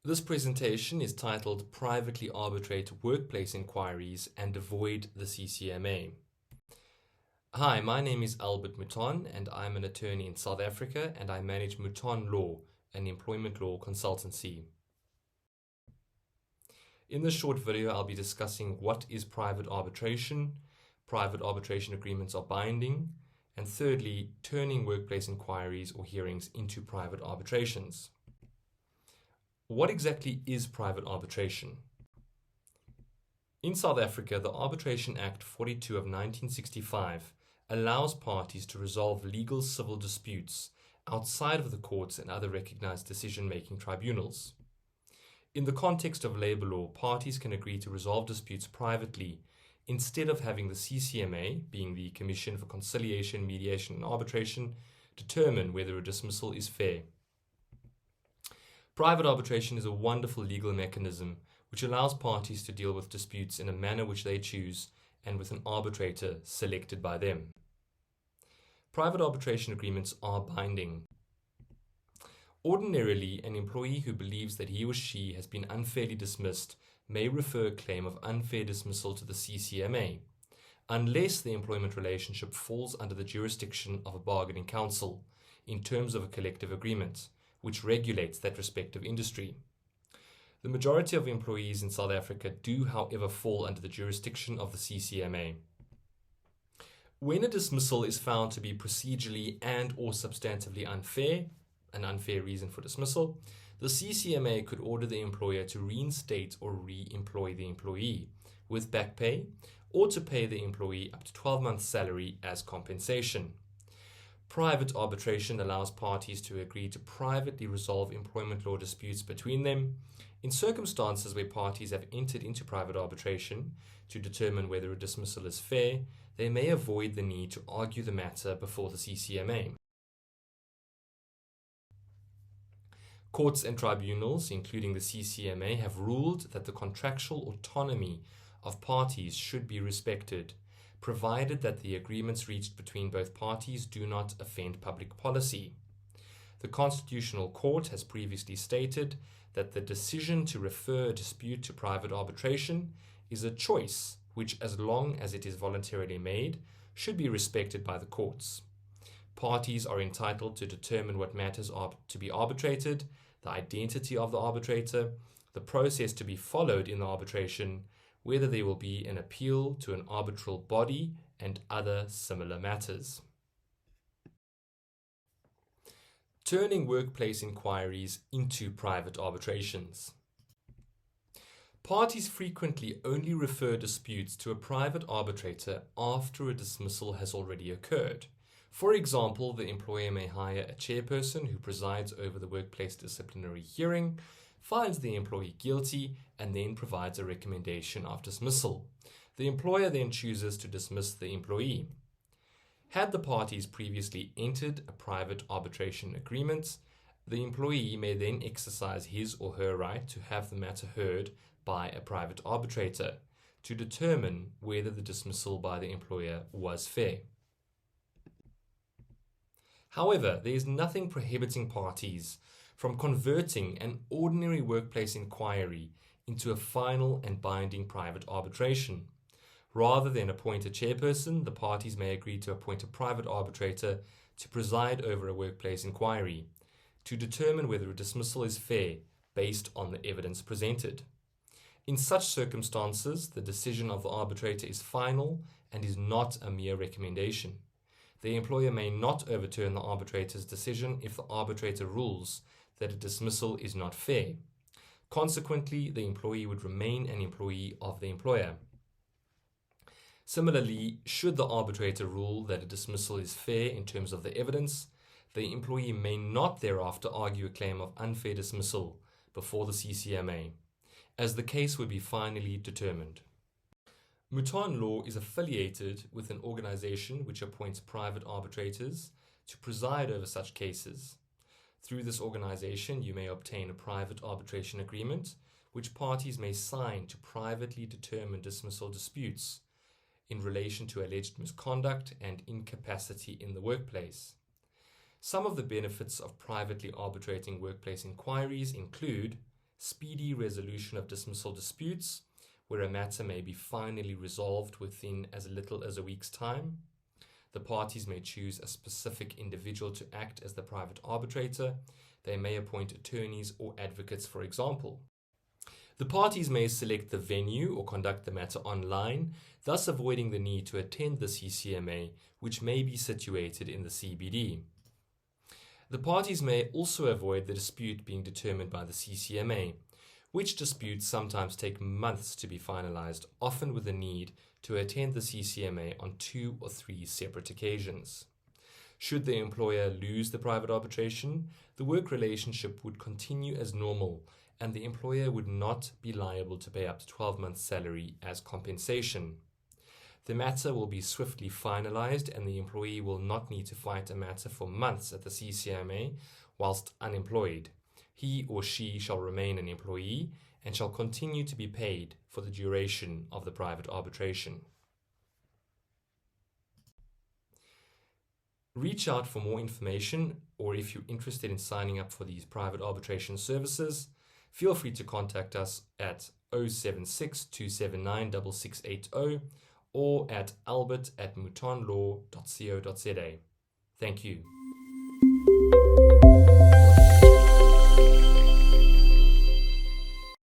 This presentation is titled Privately Arbitrate Workplace Enquiries and Avoid the CCMA. Hi, my name is Albert Mouton and I'm an attorney in South Africa and I manage Mouton Law, an employment law consultancy. In this short video, I'll be discussing what is private arbitration agreements are binding, and thirdly, turning workplace inquiries or hearings into private arbitrations. What exactly is private arbitration? In South Africa, the Arbitration Act 42 of 1965 allows parties to resolve legal civil disputes outside of the courts and other recognized decision-making tribunals. In the context of labor law, parties can agree to resolve disputes privately instead of having the CCMA, being the Commission for Conciliation, Mediation and Arbitration, determine whether a dismissal is fair. Private arbitration is a wonderful legal mechanism which allows parties to deal with disputes in a manner which they choose and with an arbitrator selected by them. Private arbitration agreements are binding. Ordinarily, an employee who believes that he or she has been unfairly dismissed may refer a claim of unfair dismissal to the CCMA, unless the employment relationship falls under the jurisdiction of a bargaining council in terms of a collective agreement, which regulates that respective industry. The majority of employees in South Africa do, however, fall under the jurisdiction of the CCMA. When a dismissal is found to be procedurally and or substantively unfair, an unfair reason for dismissal, the CCMA could order the employer to reinstate or re-employ the employee with back pay or to pay the employee up to 12 months' salary as compensation. Private arbitration allows parties to agree to privately resolve employment law disputes between them. In circumstances where parties have entered into private arbitration to determine whether a dismissal is fair, they may avoid the need to argue the matter before the CCMA. Courts and tribunals, including the CCMA, have ruled that the contractual autonomy of parties should be respected, provided that the agreements reached between both parties do not offend public policy. The Constitutional Court has previously stated that the decision to refer a dispute to private arbitration is a choice which, as long as it is voluntarily made, should be respected by the courts. Parties are entitled to determine what matters are to be arbitrated, the identity of the arbitrator, the process to be followed in the arbitration, whether there will be an appeal to an arbitral body, and other similar matters. Turning workplace inquiries into private arbitrations. Parties frequently only refer disputes to a private arbitrator after a dismissal has already occurred. For example, the employer may hire a chairperson who presides over the workplace disciplinary hearing, finds the employee guilty, and then provides a recommendation of dismissal. The employer then chooses to dismiss the employee. Had the parties previously entered a private arbitration agreement, the employee may then exercise his or her right to have the matter heard by a private arbitrator to determine whether the dismissal by the employer was fair. However, there is nothing prohibiting parties from converting an ordinary workplace inquiry into a final and binding private arbitration. Rather than appoint a chairperson, the parties may agree to appoint a private arbitrator to preside over a workplace inquiry to determine whether a dismissal is fair based on the evidence presented. In such circumstances, the decision of the arbitrator is final and is not a mere recommendation. The employer may not overturn the arbitrator's decision if the arbitrator rules that a dismissal is not fair. Consequently, the employee would remain an employee of the employer. Similarly, should the arbitrator rule that a dismissal is fair in terms of the evidence, the employee may not thereafter argue a claim of unfair dismissal before the CCMA, as the case would be finally determined. Mouton Law is affiliated with an organization which appoints private arbitrators to preside over such cases. Through this organization, you may obtain a private arbitration agreement, which parties may sign to privately determine dismissal disputes in relation to alleged misconduct and incapacity in the workplace. Some of the benefits of privately arbitrating workplace inquiries include speedy resolution of dismissal disputes, where a matter may be finally resolved within as little as a week's time. The parties may choose a specific individual to act as the private arbitrator. They may appoint attorneys or advocates, for example. The parties may select the venue or conduct the matter online, thus avoiding the need to attend the CCMA, which may be situated in the CBD. The parties may also avoid the dispute being determined by the CCMA, which disputes sometimes take months to be finalized, often with the need to attend the CCMA on 2 or 3 separate occasions. Should the employer lose the private arbitration, the work relationship would continue as normal, and the employer would not be liable to pay up to 12 months' salary as compensation. The matter will be swiftly finalized, and the employee will not need to fight a matter for months at the CCMA whilst unemployed. He or she shall remain an employee and shall continue to be paid for the duration of the private arbitration. Reach out for more information, or if you're interested in signing up for these private arbitration services, feel free to contact us at 076 279 6680 or at albert@moutonlaw.co.za. Thank you.